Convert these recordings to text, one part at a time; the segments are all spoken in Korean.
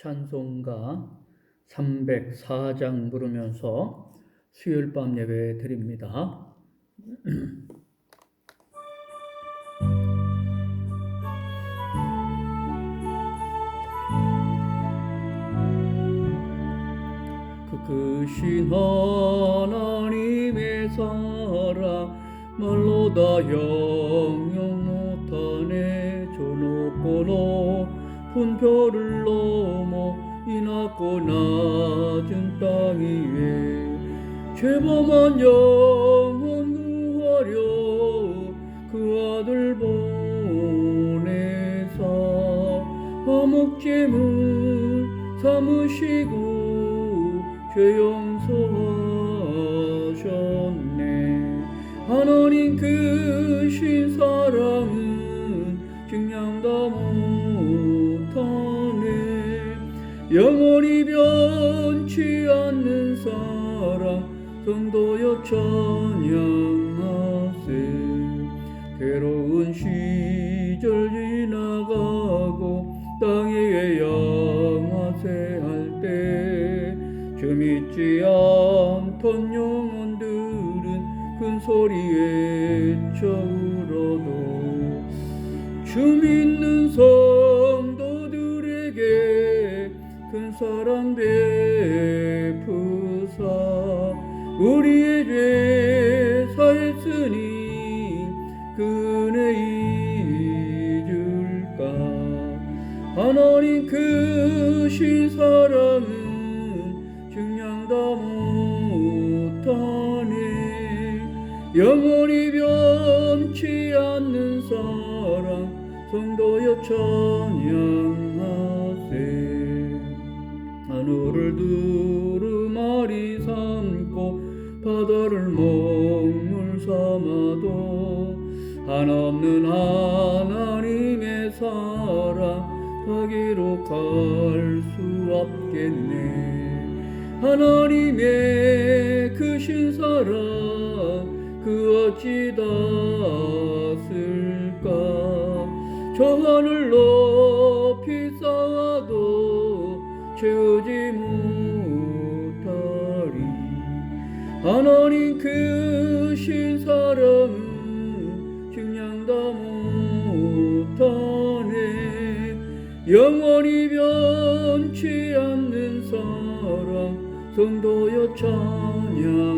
찬송가 304장 부르면서 수요일 밤 예배 드립니다. 그 크신 하나님의 사랑 말로 다 형용 못하네. 저 높고 높은 별을 넘어 이 낮고 낮은 땅 위에 죄범한 영혼 구하려 그 아들 보내사 화목제물 삼으시고 죄 용서하셨네. 하나님 크신 사랑은 증량 다 못하네. 영원히 변치 않는 사랑 성도여 찬양하세. 괴로운 시절 지나가고 땅에 양화세 할때 주 믿지 않던 영혼들은 큰 소리 외쳐 울어도 주 믿는 성도들에게 큰 사랑 베푸사 우리의 죄 사했으니 그 은혜 잊을까. 하나님 크신 사랑은 증량 다 못하네. 영원히 변치 않는 사랑 성도여 찬양하세. 하늘을 두루마리 삼고 바다를 먹물 삼아도 한없는 하나님의 사랑 거기로 갈 수 없겠네. 하나님의 크신 사랑 그 어찌 닿았을까. 저 하늘 높이 쌓아도 채우지 못하리. 하나님 크신 사랑은 증량 다 못하네. 영원히 변치 않는 사랑 성도여 찬양하세.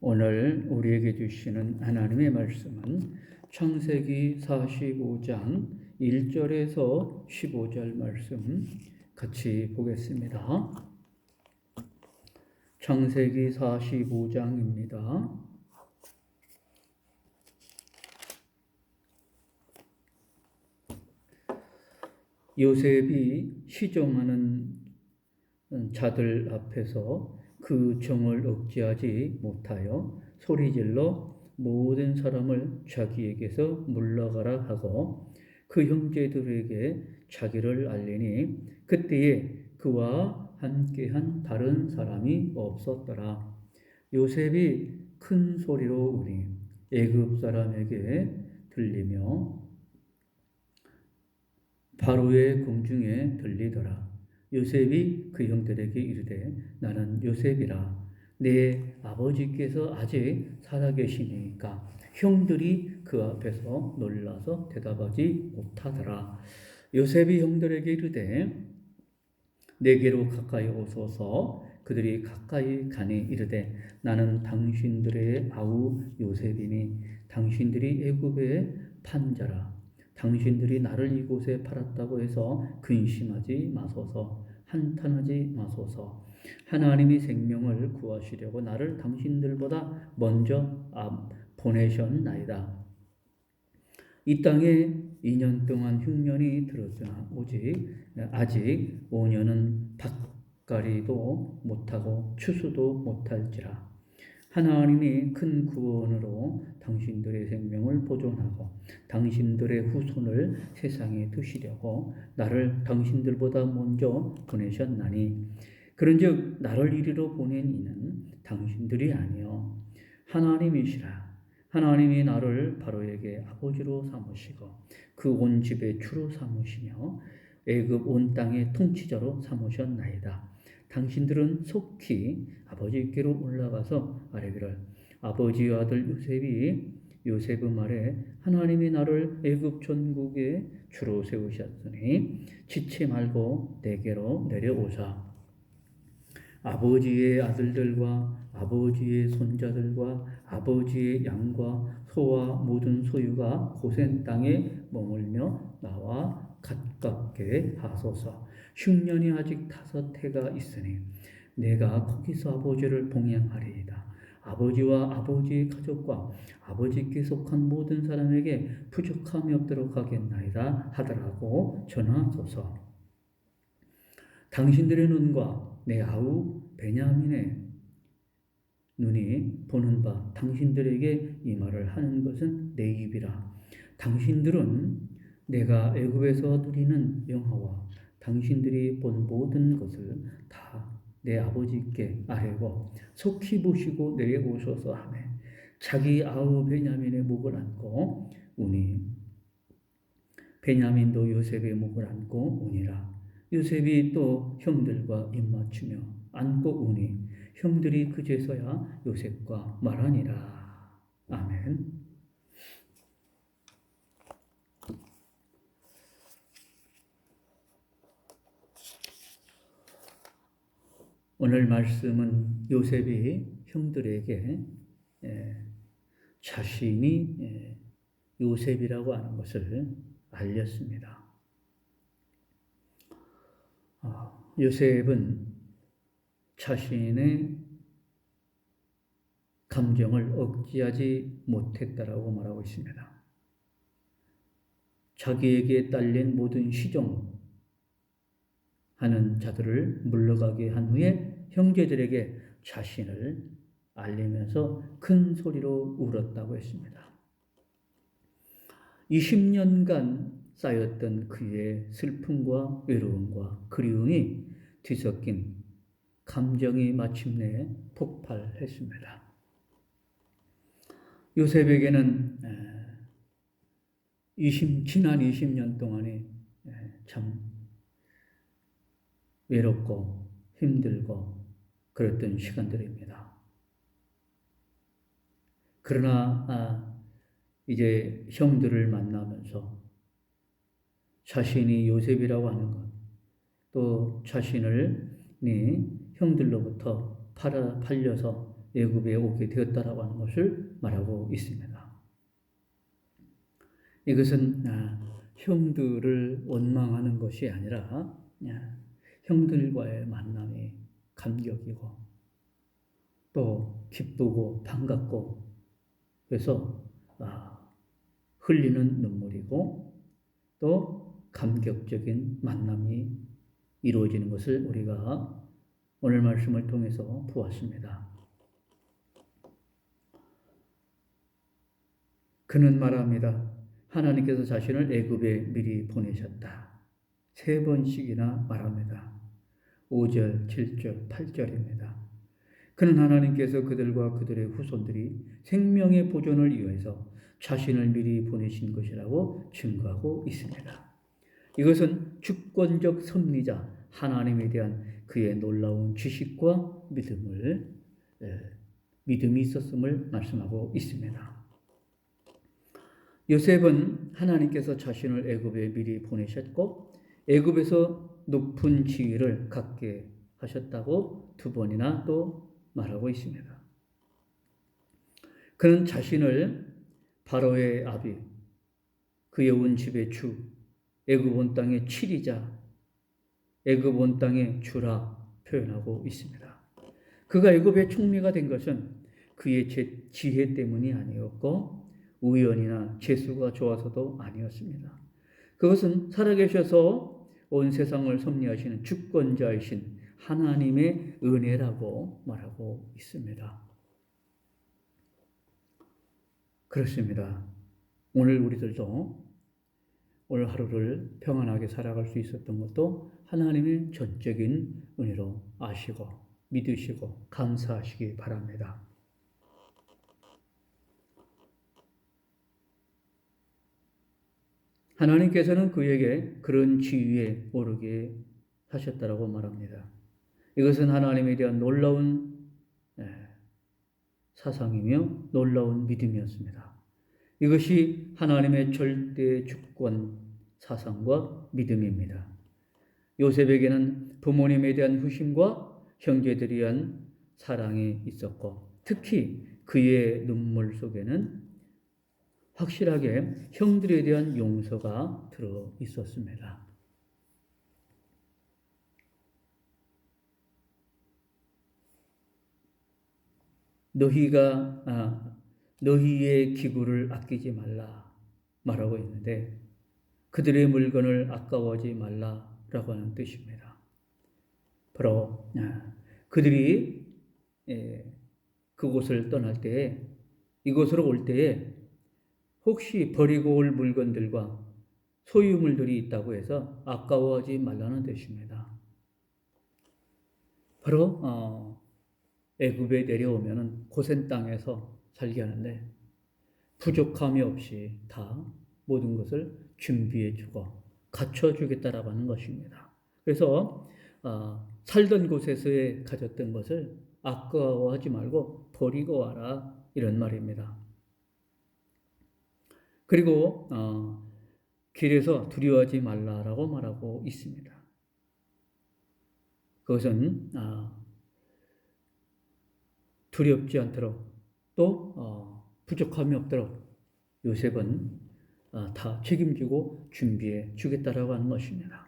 오늘 우리에게 주시는 하나님의 말씀은 창세기 45장 1절에서 15절 말씀 같이 보겠습니다. 창세기 45장입니다. 요셉이 시종하는 자들 앞에서 그 정을 억제하지 못하여 소리질러 모든 사람을 자기에게서 물러가라 하고 그 형제들에게 자기를 알리니 그때에 그와 함께한 다른 사람이 없었더라. 요셉이 큰 소리로 우니 애굽 사람에게 들리며 바로의 궁중에 들리더라. 요셉이 그 형들에게 이르되 나는 요셉이라. 내 아버지께서 아직 살아계시니까. 형들이 그 앞에서 놀라서 대답하지 못하더라. 요셉이 형들에게 이르되 내게로 가까이 오소서. 그들이 가까이 가니 이르되 나는 당신들의 아우 요셉이니 당신들이 애굽에 판 자라. 당신들이 나를 이곳에 팔았다고 해서 근심하지 마소서. 한탄하지 마소서. 하나님이 생명을 구하시려고 나를 당신들보다 먼저 보내셨나이다. 이 땅에 2년 동안 흉년이 들었으나 아직 5년은 밭가리도 못하고 추수도 못할지라. 하나님이 큰 구원으로 당신들의 생명을 보존하고 당신들의 후손을 세상에 두시려고 나를 당신들보다 먼저 보내셨나니 그런즉 나를 이리로 보낸 이는 당신들이 아니요 하나님이시라. 하나님이 나를 바로에게 아버지로 삼으시고 그 온 집의 주로 삼으시며 애굽 온 땅의 통치자로 삼으셨나이다. 당신들은 속히 아버지께로 올라가서 아뢰기를 아버지의 아들 요셉의 말에 하나님이 나를 애굽 전국의 주로 세우셨으니 지체 말고 내게로 내려오사 아버지의 아들들과 아버지의 손자들과 아버지의 양과 소와 모든 소유가 고센 땅에 머물며 나와 가깝게 하소서. 흉년이 아직 5해가 있으니 내가 거기서 아버지를 봉양하리이다. 아버지와 아버지의 가족과 아버지께 속한 모든 사람에게 부족함이 없도록 하겠나이다 하더라고 전하소서. 당신들의 눈과 내 아우 베냐민의 눈이 보는 바 당신들에게 이 말을 하는 것은 내 입이라. 당신들은 내가 애굽에서 누리는 영화와 당신들이 본 모든 것을 다 내 아버지께 아뢰고 속히 보시고 내려오셔서 하매 자기 아우 베냐민의 목을 안고 우니 베냐민도 요셉의 목을 안고 우니라. 요셉이 또 형들과 입맞추며 안고 우니 형들이 그제서야 요셉과 말하니라. 아멘. 오늘 말씀은 요셉이 형들에게 자신이 요셉이라고 하는 것을 알렸습니다. 요셉은 자신의 감정을 억제하지 못했다라고 말하고 있습니다. 자기에게 딸린 모든 시종하는 자들을 물러가게 한 후에 형제들에게 자신을 알리면서 큰 소리로 울었다고 했습니다. 20년간 쌓였던 그의 슬픔과 외로움과 그리움이 뒤섞인 감정이 마침내 폭발했습니다. 요셉에게는 지난 20년 동안이 참 외롭고 힘들고 그랬던 시간들입니다. 그러나 이제 형들을 만나면서 자신이 요셉이라고 하는 것, 또 자신을 형들로부터 팔려서 애굽에 오게 되었다라고 하는 것을 말하고 있습니다. 이것은 형들을 원망하는 것이 아니라 형들과의 만남이 감격이고 또 기쁘고 반갑고 그래서 흘리는 눈물이고 또 감격적인 만남이 이루어지는 것을 우리가 오늘 말씀을 통해서 보았습니다. 그는 말합니다. 하나님께서 자신을 애굽에 미리 보내셨다. 3번씩이나 말합니다. 5절, 7절, 8절입니다. 그는 하나님께서 그들과 그들의 후손들이 생명의 보존을 위해서 자신을 미리 보내신 것이라고 증거하고 있습니다. 이것은 주권적 섭리자 하나님에 대한 그의 놀라운 지식과 믿음이 있었음을 말씀하고 있습니다. 요셉은 하나님께서 자신을 애굽에 미리 보내셨고 애굽에서 높은 지위를 갖게 하셨다고 2번이나 또 말하고 있습니다. 그는 자신을 바로의 아비, 그의 온 집의 주, 애굽 온 땅의 치리자, 애굽 온 땅의 주라 표현하고 있습니다. 그가 애굽의 총리가 된 것은 그의 지혜 때문이 아니었고 우연이나 재수가 좋아서도 아니었습니다. 그것은 살아계셔서 온 세상을 섭리하시는 주권자이신 하나님의 은혜라고 말하고 있습니다. 그렇습니다. 오늘 우리들도 오늘 하루를 평안하게 살아갈 수 있었던 것도 하나님의 전적인 은혜로 아시고 믿으시고 감사하시기 바랍니다. 하나님께서는 그에게 그런 지위에 오르게 하셨다라고 말합니다. 이것은 하나님에 대한 놀라운 사상이며 놀라운 믿음이었습니다. 이것이 하나님의 절대 주권 사상과 믿음입니다. 요셉에게는 부모님에 대한 후심과 형제들에 대한 사랑이 있었고, 특히 그의 눈물 속에는 확실하게 형들에 대한 용서가 들어 있었습니다. 너희의 기구를 아끼지 말라 말하고 있는데, 그들의 물건을 아까워하지 말라라고 하는 뜻입니다. 바로 그들이 그곳을 떠날 때에, 이곳으로 올 때에 혹시 버리고 올 물건들과 소유물들이 있다고 해서 아까워하지 말라는 뜻입니다. 바로 애굽에 내려오면은 고센 땅에서 살게 하는데 부족함이 없이 다 모든 것을 준비해 주고 갖춰 주겠다라고 하는 것입니다. 그래서 살던 곳에서의 가졌던 것을 아까워하지 말고 버리고 와라, 이런 말입니다. 그리고 길에서 두려워하지 말라라고 말하고 있습니다. 그것은 두렵지 않도록 또 부족함이 없도록 요셉은 다 책임지고 준비해 주겠다라고 하는 것입니다.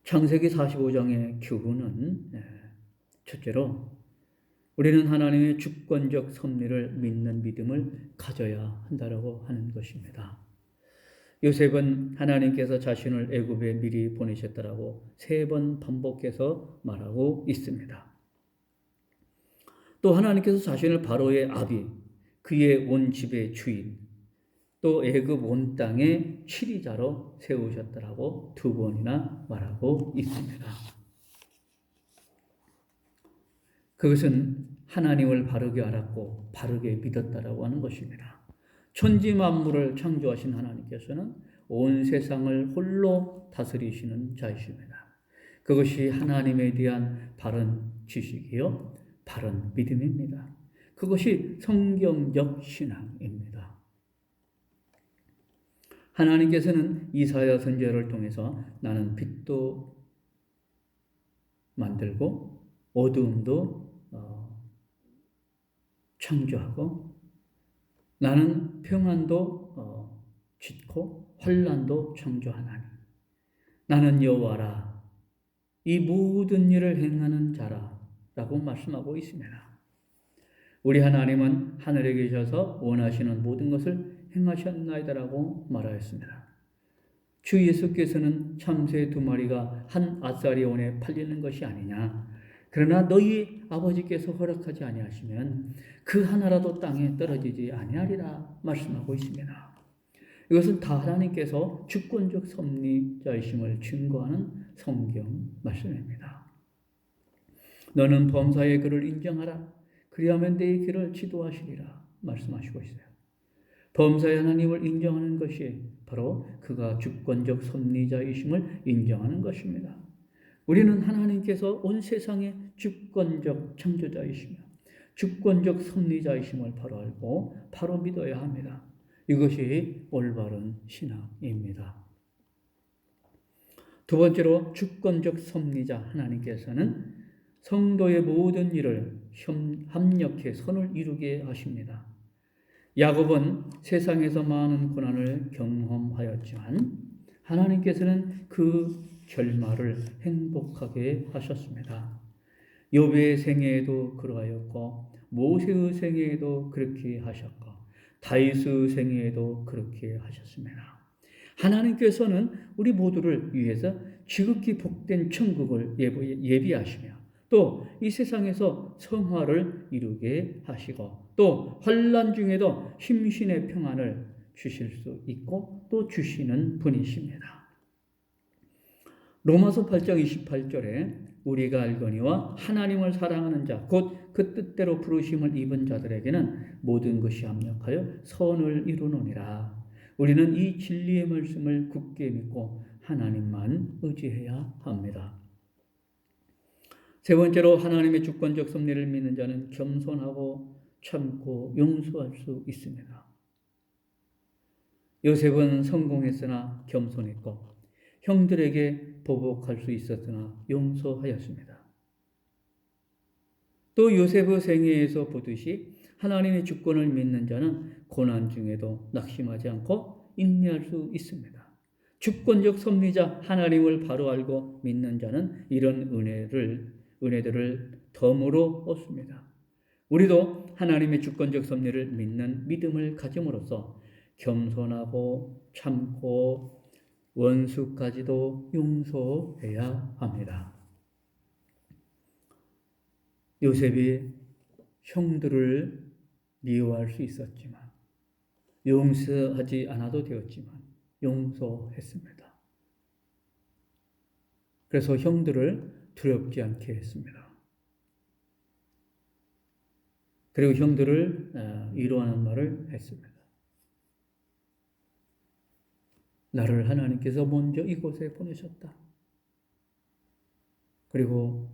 창세기 45장의 교훈은 첫째로 우리는 하나님의 주권적 섭리를 믿는 믿음을 가져야 한다라고 하는 것입니다. 요셉은 하나님께서 자신을 애굽에 미리 보내셨다라고 3번 반복해서 말하고 있습니다. 또 하나님께서 자신을 바로의 아비, 그의 온 집의 주인, 또 애굽 온 땅의 치리자로 세우셨다라고 2번이나 말하고 있습니다. 그것은 하나님을 바르게 알았고 바르게 믿었다라고 하는 것입니다. 천지 만물을 창조하신 하나님께서는 온 세상을 홀로 다스리시는 자이십니다. 그것이 하나님에 대한 바른 지식이요, 바른 믿음입니다. 그것이 성경적 신앙입니다. 하나님께서는 이사야 선지자를 통해서 나는 빛도 만들고 어두움도 창조하고 나는 평안도 짓고 환난도 창조하나니 나는 여호와라, 이 모든 일을 행하는 자라 라고 말씀하고 있습니다. 우리 하나님은 하늘에 계셔서 원하시는 모든 것을 행하셨나이다라고 말하였습니다. 주 예수께서는 참새 2마리가 한 아사리온에 팔리는 것이 아니냐, 그러나 너희 아버지께서 허락하지 아니하시면 그 하나라도 땅에 떨어지지 아니하리라 말씀하고 있습니다. 이것은 다 하나님께서 주권적 섭리자이심을 증거하는 성경 말씀입니다. 너는 범사의 그를 인정하라, 그리하면 내 길을 지도하시리라 말씀하시고 있어요. 범사의 하나님을 인정하는 것이 바로 그가 주권적 섭리자이심을 인정하는 것입니다. 우리는 하나님께서 온 세상의 주권적 창조자이시며 주권적 섭리자이심을 바로 알고 바로 믿어야 합니다. 이것이 올바른 신앙입니다. 2번째로 주권적 섭리자 하나님께서는 성도의 모든 일을 합력해 선을 이루게 하십니다. 야곱은 세상에서 많은 고난을 경험하였지만 하나님께서는 그 결말을 행복하게 하셨습니다. 욥의 생애에도 그러하였고 모세의 생애에도 그렇게 하셨고 다윗의 생애에도 그렇게 하셨습니다. 하나님께서는 우리 모두를 위해서 지극히 복된 천국을 예비하시며 또 이 세상에서 성화를 이루게 하시고 또 환난 중에도 심신의 평안을 주실 수 있고 또 주시는 분이십니다. 로마서 8장 28절에 우리가 알거니와 하나님을 사랑하는 자 곧 그 뜻대로 부르심을 입은 자들에게는 모든 것이 합력하여 선을 이루느니라. 우리는 이 진리의 말씀을 굳게 믿고 하나님만 의지해야 합니다. 세 번째로 하나님의 주권적 섭리를 믿는 자는 겸손하고 참고 용서할 수 있습니다. 요셉은 성공했으나 겸손했고 형들에게 보복할 수 있었으나 용서하였습니다. 또 요셉의 생애에서 보듯이 하나님의 주권을 믿는 자는 고난 중에도 낙심하지 않고 인내할 수 있습니다. 주권적 섭리자 하나님을 바로 알고 믿는 자는 이런 은혜들을 덤으로 얻습니다. 우리도 하나님의 주권적 섭리를 믿는 믿음을 가짐으로써 겸손하고 참고 원수까지도 용서해야 합니다. 요셉이 형들을 미워할 수 있었지만 용서하지 않아도 되었지만 용서했습니다. 그래서 형들을 두렵지 않게 했습니다. 그리고 형들을 위로하는 말을 했습니다. 나를 하나님께서 먼저 이곳에 보내셨다. 그리고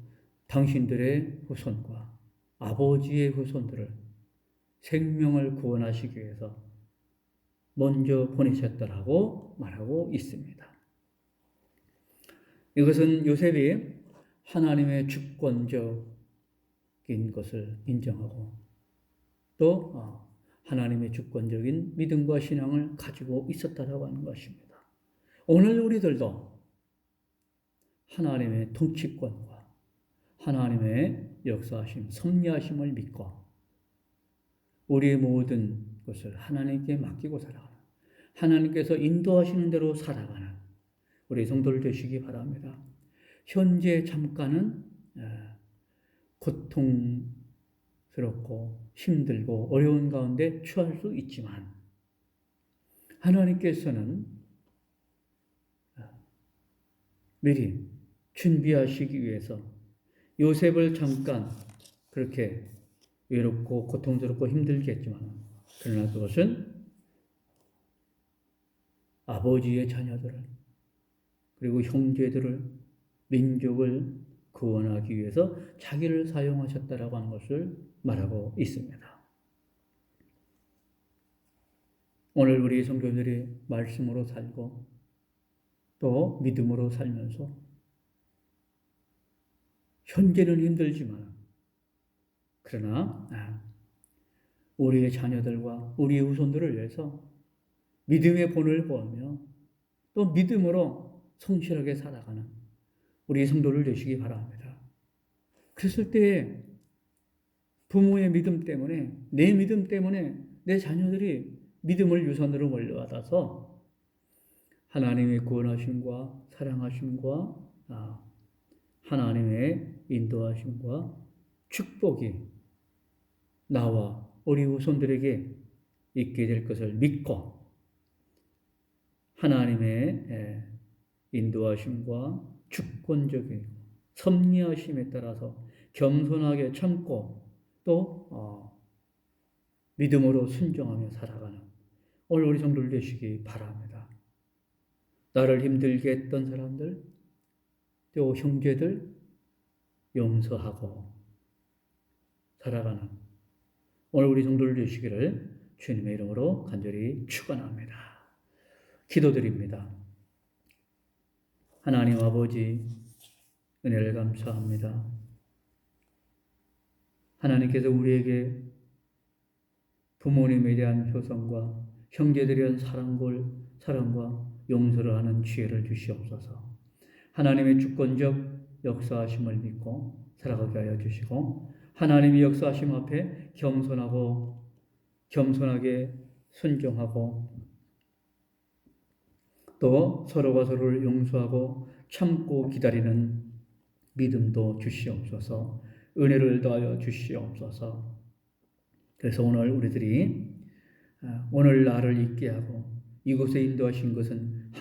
당신들의 후손과 아버지의 후손들을 생명을 구원하시기 위해서 먼저 보내셨다라고 말하고 있습니다. 이것은 요셉이 하나님의 주권적인 것을 인정하고 또 하나님의 주권적인 믿음과 신앙을 가지고 있었다라고 하는 것입니다. 오늘 우리들도 하나님의 통치권과 하나님의 역사하심, 섭리하심을 믿고 우리의 모든 것을 하나님께 맡기고 살아가는, 하나님께서 인도하시는 대로 살아가는 우리 성도들 되시기 바랍니다. 현재 잠깐은 고통스럽고 힘들고 어려운 가운데 처할 수 있지만 하나님께서는 미리 준비하시기 위해서 요셉을 잠깐 그렇게 외롭고 고통스럽고 힘들겠지만 그러나 그것은 아버지의 자녀들을 그리고 형제들을 민족을 구원하기 위해서 자기를 사용하셨다라고 하는 것을 말하고 있습니다. 오늘 우리 성도들이 말씀으로 살고 또 믿음으로 살면서 현재는 힘들지만 그러나 우리의 자녀들과 우리의 후손들을 위해서 믿음의 본을 보며 또 믿음으로 성실하게 살아가는 우리 성도를 되시기 바랍니다. 그랬을 때 부모의 믿음 때문에 내 믿음 때문에 내 자녀들이 믿음을 유산으로 물려받아서 하나님의 구원하심과 사랑하심과 하나님의 인도하심과 축복이 나와 우리 후손들에게 있게 될 것을 믿고 하나님의 인도하심과 주권적인 섭리하심에 따라서 겸손하게 참고 또 믿음으로 순종하며 살아가는 오늘 우리 성도들 되시기 바랍니다. 나를 힘들게 했던 사람들, 또 형제들 용서하고 살아가는 오늘 우리 성도들 되시기를 주님의 이름으로 간절히 축원합니다. 기도드립니다. 하나님 아버지 은혜를 감사합니다. 하나님께서 우리에게 부모님에 대한 효성과 형제들에 대한 사랑과 용서를 하는 지혜를 주시옵소서. 하나님의 주권적 역사하심을 믿고 살아가게 하여 주시고 하나님의 역사하심 앞에 겸손하게 순종하고 또 서로가 서로를 용서하고 참고 기다리는 믿음도 주시옵소서. 은혜를 더하여 주시옵소서. 그래서 오늘 우리들이 오늘 나를 있게 하고 이곳에 인도하신 것은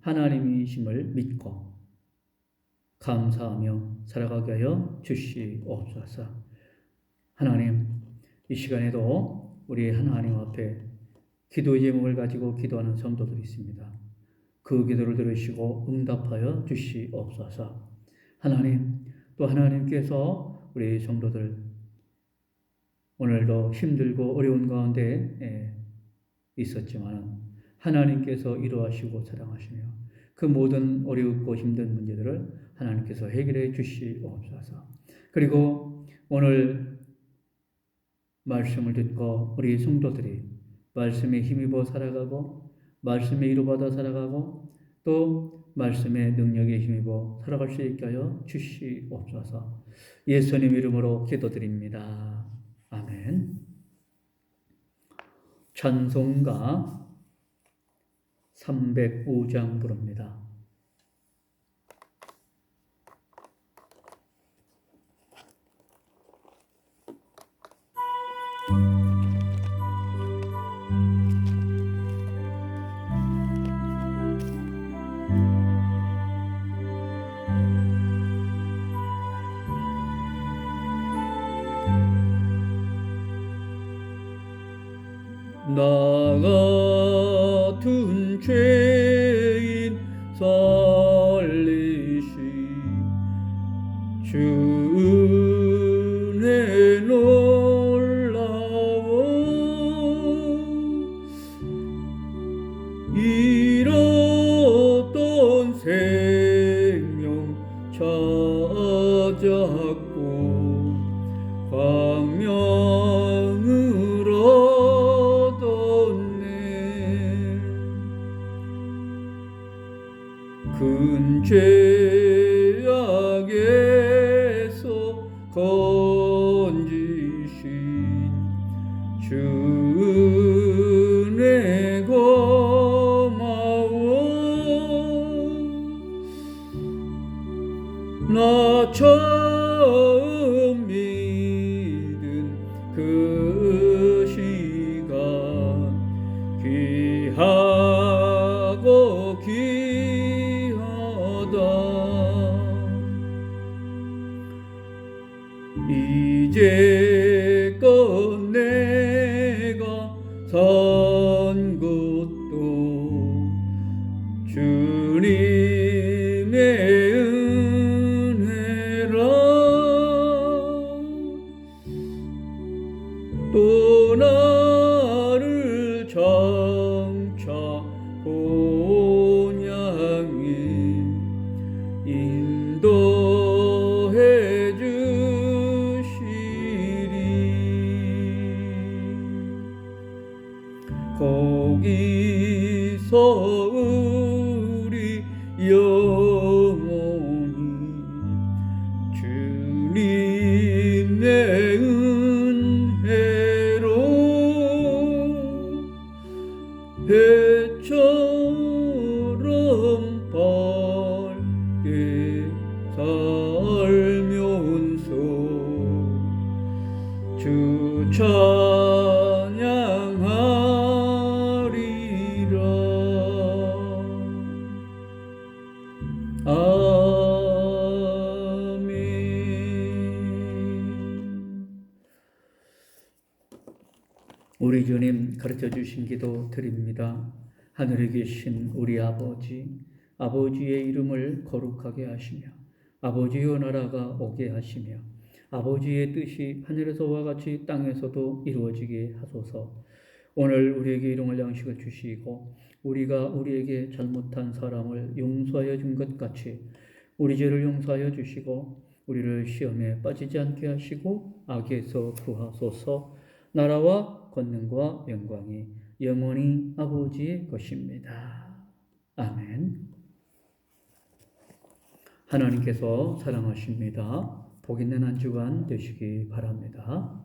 하나님이심을 믿고 감사하며 살아가게 하여 주시옵소서. 하나님, 이 시간에도 우리 하나님 앞에 기도의 제목을 가지고 기도하는 성도들이 있습니다. 그 기도를 들으시고 응답하여 주시옵소서. 하나님, 또 하나님께서 우리 성도들 오늘도 힘들고 어려운 가운데 있었지만 하나님께서 이루하시고 사랑하시며 그 모든 어렵고 힘든 문제들을 하나님께서 해결해 주시옵소서. 그리고 오늘 말씀을 듣고 우리 성도들이 말씀에 힘입어 살아가고 말씀에 이루받아 살아가고 또 말씀의 능력에 힘입어 살아갈 수 있게 하여 주시옵소서. 예수님 이름으로 기도드립니다. 아멘. 찬송가 305장 부릅니다. 나 같은 죄인 살리시 주 은혜 놀라워 잃었던 생명 찾았고 광명을 얻었네. 큰 죄악에서 건지신 주 은혜 고마워. 나 처음 믿은 그 시간 귀하고 귀하다. 이제껏 내가 산 것도 주님의 은혜라. 또 나를 장차 본향에 인도해 주시리. 거기서 우리 영원히 주님의 은혜로 배처럼 밝게 살면서 주 찬양하리라. 아멘. 우리 주님 가르쳐 주신 기도 드립니다. 하늘에 계신 우리 아버지, 아버지의 이름을 거룩하게 하시며 아버지의 나라가 오게 하시며 아버지의 뜻이 하늘에서와 같이 땅에서도 이루어지게 하소서. 오늘 우리에게 일용할 양식을 주시고 우리가 우리에게 잘못한 사람을 용서하여 준 것 같이 우리 죄를 용서하여 주시고 우리를 시험에 빠지지 않게 하시고 악에서 구하소서. 나라와 권능과 영광이 영원히 아버지의 것입니다. 아멘. 하나님께서 사랑하십니다. 복 있는 한 주간 되시기 바랍니다.